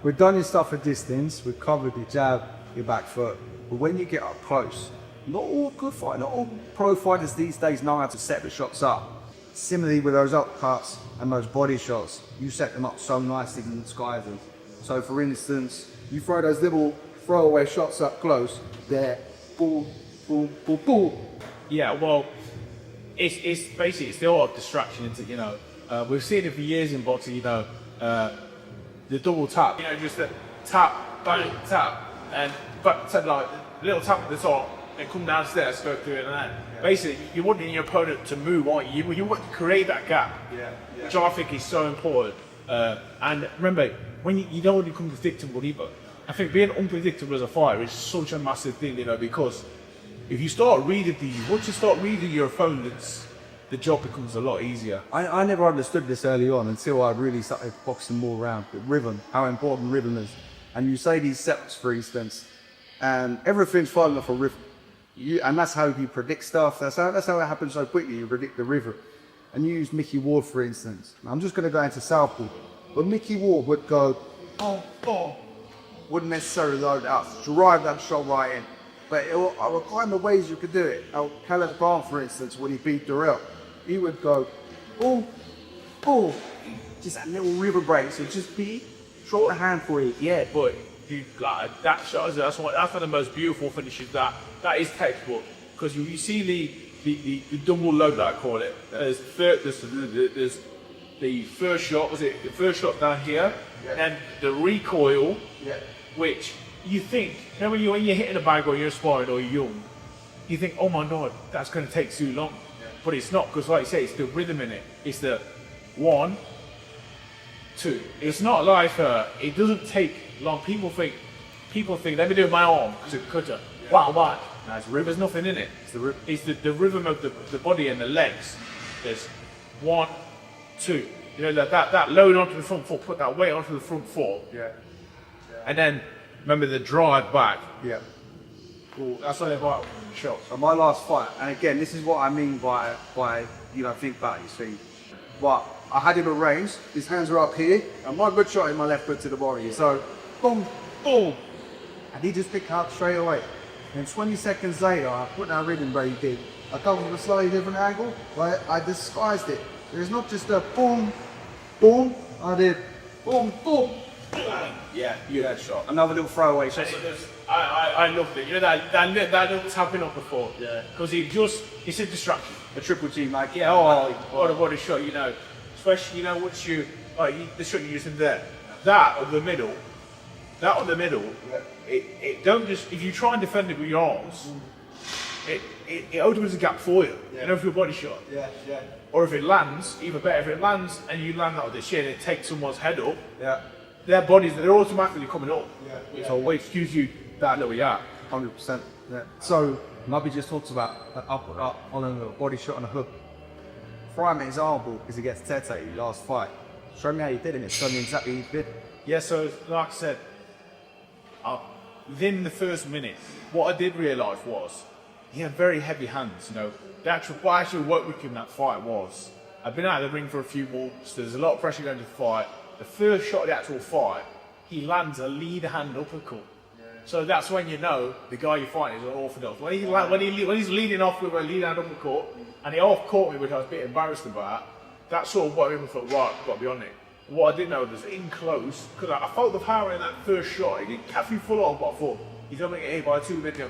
we've done your stuff at distance, we've covered your jab, your back foot. But when you get up close, not all good fighters, not all pro fighters these days know how to set the shots up. Similarly with those upcuts and those body shots, you set them up so nicely in the skies. So for instance, you throw those little throwaway shots up close, there, boom, boom, boom, boom. Yeah, well, it's basically, it's the art of distraction, isn't it? You know, we've seen it for years in boxing, you know, the double tap, you know, just the tap, bang, tap, and but so like a little tap at the top, and come downstairs, go through it, and then basically you're wanting your opponent to move, aren't you? You want to create that gap, which I think is so important. And remember, when you don't want to become predictable either. I think being unpredictable as a fighter is such a massive thing, you know, because if you start reading once you start reading your opponents, the job becomes a lot easier. I never understood this early on until I really started boxing more around with rhythm, how important rhythm is. And you say these sets, for instance, and everything's falling off a rhythm. And that's how you predict stuff. That's how it happens so quickly. You predict the rhythm. And you use Mickey Ward, for instance. I'm just going to go into southpaw, but Mickey Ward would go, wouldn't necessarily load it up, drive that shot right in. But I will find the ways you could do it. Khaled Khan, for instance, when he beat Durrell, he would go, boom, boom, just that little rhythm break. So just be short the hand for you. Yeah, but like that shot, that's one of the most beautiful finishes. That is textbook, because you see the double load that I call it. There's the first shot, was it the first shot down here, and the recoil, which you think, you know, when you're hitting a bag or you're sparring or you're young, you think, oh my god, that's going to take too long. But it's not, because like you say, it's the rhythm in it. It's the 1, 2. It's not like it doesn't take long. People think, let me do my arm because it's a cutter. Wow. No, there's nothing in it. It's the rhythm of the body and the legs. There's 1, 2. You know, that load onto the front foot, put that weight onto the front foot. And then remember the drive back. Cool. That's what about shots. And my last fight, and again, this is what I mean by you know, think about these things. But I had him arranged, his hands are up here, and my good shot in my left foot to the body. So, boom, boom, and he just picked up straight away. And 20 seconds later, I put that rhythm where he did. I come from a slightly different angle, but I disguised it. There's not just a boom, boom, I did boom, boom. Yeah, you had shot. Another little throwaway shot. I loved it. You know that little tapping up before. Because it's a distraction. A triple G, like what a shot. You know, especially once the shot you're using there, that on the middle. It don't just, if you try and defend it with your arms, it opens a gap for you. You know, for your body shot. Or if it lands, even better. If it lands and you land out of the shit and it takes someone's head up. Their bodies, they're automatically coming up. So it gives you that little 100%. So Nubby just talks about an up on a body shot and a hook. Fry him his arm because he gets Tete last fight. Show me how you did it. Show me exactly how you did. Yeah, so like I said, within the first minute, what I did realise was he had very heavy hands. You know, what actually worked with him in that fight was, I've been out of the ring for a few months. There's a lot of pressure going to the fight. The first shot of the actual fight, he lands a lead hand uppercut. So that's when you know the guy you're fighting is unorthodox. When he's leading off with a lead hand uppercut, and he half caught me, which I was a bit embarrassed about, that sort of what I thought, right, I've got to be on it. What I didn't know was in close, because I felt the power in that first shot. He didn't catch me full on, but I thought, he's going to get hit by 2 minutes.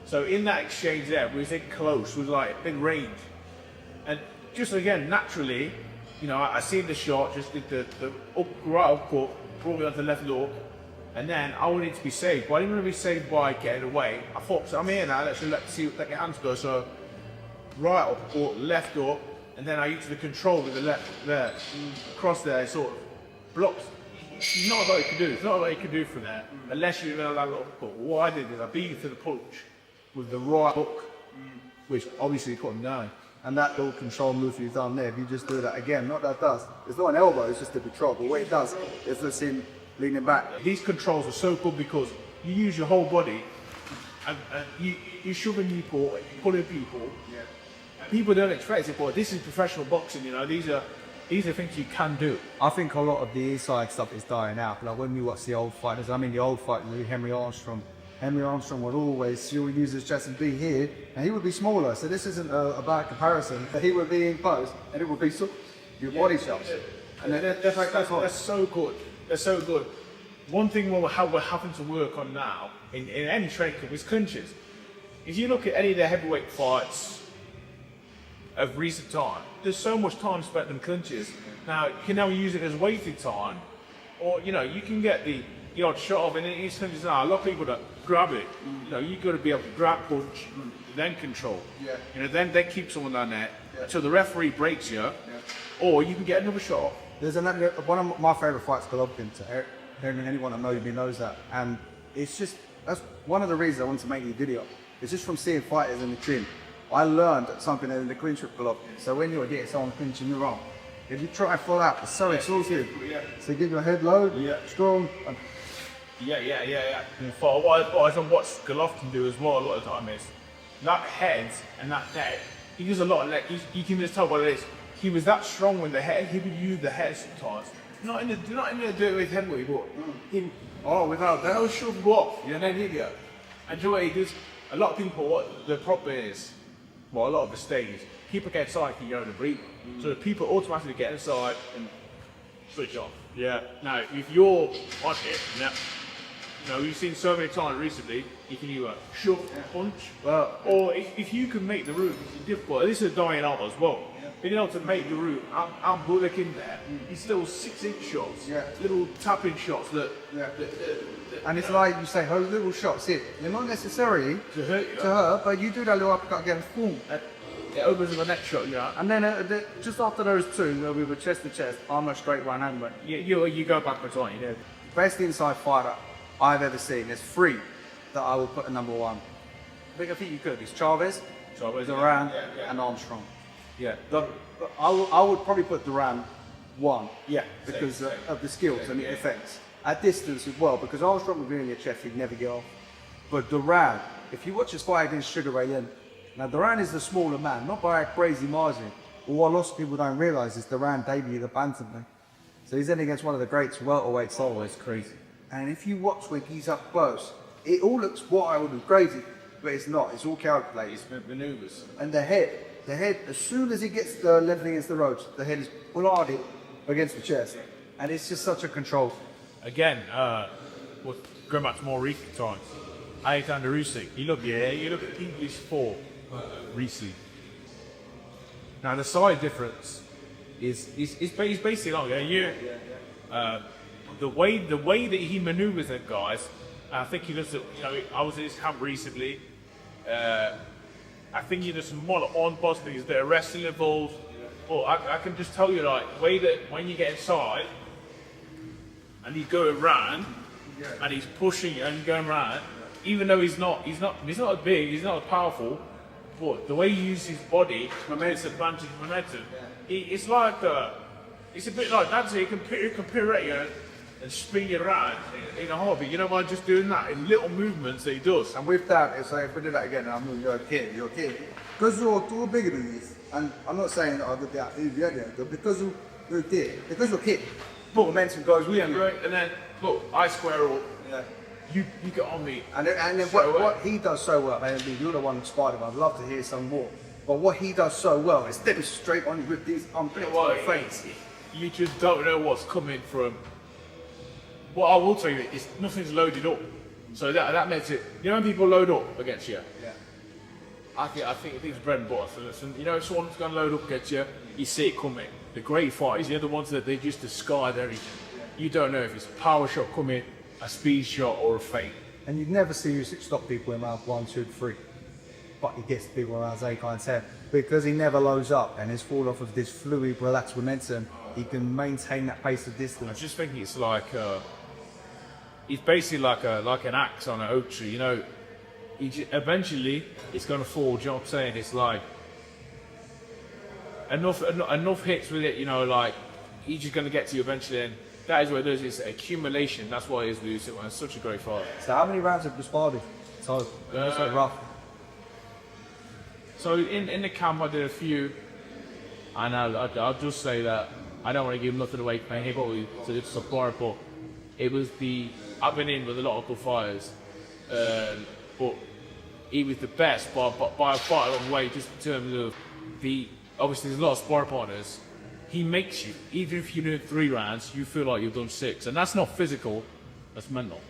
So in that exchange there, we was in close, was like in range. And just again, naturally, you know, I seen the shot, just did the right upcut, brought me onto the left look, and then I wanted to be saved. But I didn't want to be saved by getting away. I thought, so I'm here now, let your hands go. So right up, or left up, and then I used the control with the left there, across there, sort of blocks. It's not a lot you can do. It's not a lot you can do from there, unless you know that little uppercut. What I did is I beat him to the punch with the right hook, which obviously put him down. And that little control move you've done there, if you just do that again, not that does. It's not an elbow, it's just a control. But what it does is just in leaning back. These controls are so good because you use your whole body, and you're shoving people, pulling people. People don't expect it, but this is professional boxing. You know, these are these are things you can do. I think a lot of the inside stuff is dying out. Like when we watch the old fighters, I mean the old fighter, Henry Armstrong would always, he would use his chest and be here, and he would be smaller. So this isn't a bad comparison. But he would be in close, and it would be your body shots. And that's so good. That's so good. One thing we're having to work on now in any training camp is clinches. If you look at any of the heavyweight fights of recent time, there's so much time spent in clinches. Now you can now use it as weighted time, or you know you can get the odd shot of, and in clinches now a lot of people that grab it. You know you've got to be able to grab, punch, then control. Yeah. You know then keep someone down there until the referee breaks you, or you can get another shot. There's one of my favourite fights Golovkin to anyone that knows me knows that, and it's just that's one of the reasons I wanted to make the video. It's just from seeing fighters in the gym. I learned something in the clinch with Golovkin. So when you're getting someone clinching your arm, if you try full out, it's so exhausting. So give your head low, strong. For what Golovkin do as well a lot of the time is that head and that neck. He uses a lot of leg. You can just tell what it is. He was that strong with the head. He would use the head sometimes. Not in the do it with heavyweight, but him. Oh, without that, was shove off. You know, then he go. And the way he does. A lot of people, what the problem is, well, a lot of the stages, people get inside, you go to breathe. So the people automatically get inside and switch off. Yeah. Now, if you're on it, you know, you've seen so many times recently, you can either shove, punch, or if you can make the route, it's difficult. This is dying out as well. Being able to make the route, I'm bullock in there. He's still 6-inch shots, little tapping shots that. And it's like you say, those little shots here, they're not necessarily to hurt, but you do that little uppercut again, boom. It opens the next shot, yeah. And then just after those two, where we were chest to chest, I'm a straight right hand, but you go backwards, aren't you? Best inside fighter I've ever seen. There's 3 that I will put at number 1. I think you could. It's Chavez, Duran, and Armstrong. Yeah, I would probably put Duran 1. Yeah, because of the skills and the effects. At distance as well, because Armstrong would be in your chest, he'd never get off. But Duran, if you watch his fight against Sugar Ray Leonard, now Duran is the smaller man, not by a crazy margin. But what lots of people don't realise is Duran debuted the bantamweight. So he's in against one of the greats welterweights always. Crazy. And if you watch when he's up close, it all looks wild and crazy, but it's not. It's all calculated. It's manoeuvres. And the head, as soon as he gets the length against the ropes, the head is bladed against the chest. And it's just such a control. Again, going back to more recent times, Oleksandr Usyk, you look at English 4 recently. Now the size difference is basically like the way that he manoeuvres them guys. I think he does. I was in his camp recently. I think he does some more on-post things. There are wrestling involved. Well, I can just tell you, like, the way that when you get inside and he's going round and he's pushing and going round, even though he's not as big, he's not as powerful, but the way he uses his body, momentum, it's like it's a bit like that. So he can pirouette you and spin you around in a hobby. You don't mind just doing that in little movements that he does. And with that, it's like if we do that again, I'm moving, you're a kid. Because you're bigger than this, and I'm not saying that I would be out but because you're a kid, because you're a kid, but momentum goes with you. Right, and then look, I square up. Yeah. You get on me. And then what he does so well, and you're the one who inspired him. I'd love to hear some more. But what he does so well is stepping straight on you with these unpredictable feints. You just don't know what's coming from. What I will tell you is nothing's loaded up. So that makes it. You know when people load up against you? Yeah. I think it's bread and butter. So listen, you know if someone's going to load up against you, you see it coming. The great fighters, they're the ones that they just discard everything. You don't know if it's a power shot coming, a speed shot, or a feint. And you'd never see Usyk stop people in round 1, 2, 3. But he gets people around 8, 9, 10. Because he never loads up and is fall off of this fluid, relaxed momentum, he can maintain that pace of distance. I just think it's like it's basically like an axe on an oak tree. You know, eventually it's going to fall. Do you know what I'm saying? It's like enough hits with it. You know, like he's just going to get to you eventually. And that is what it is. It's accumulation. That's why he's losing. It's such a great fight. So how many rounds have you sparred? So rough. So in the camp I did a few, and I'll just say that I don't want to give nothing away for anybody to support, but it was I've been in with a lot of good fighters, but he was the best by a quite a long way, just in terms of obviously there's a lot of spar partners. He makes you, even if you do 3 rounds, you feel like you've done 6, and that's not physical, that's mental.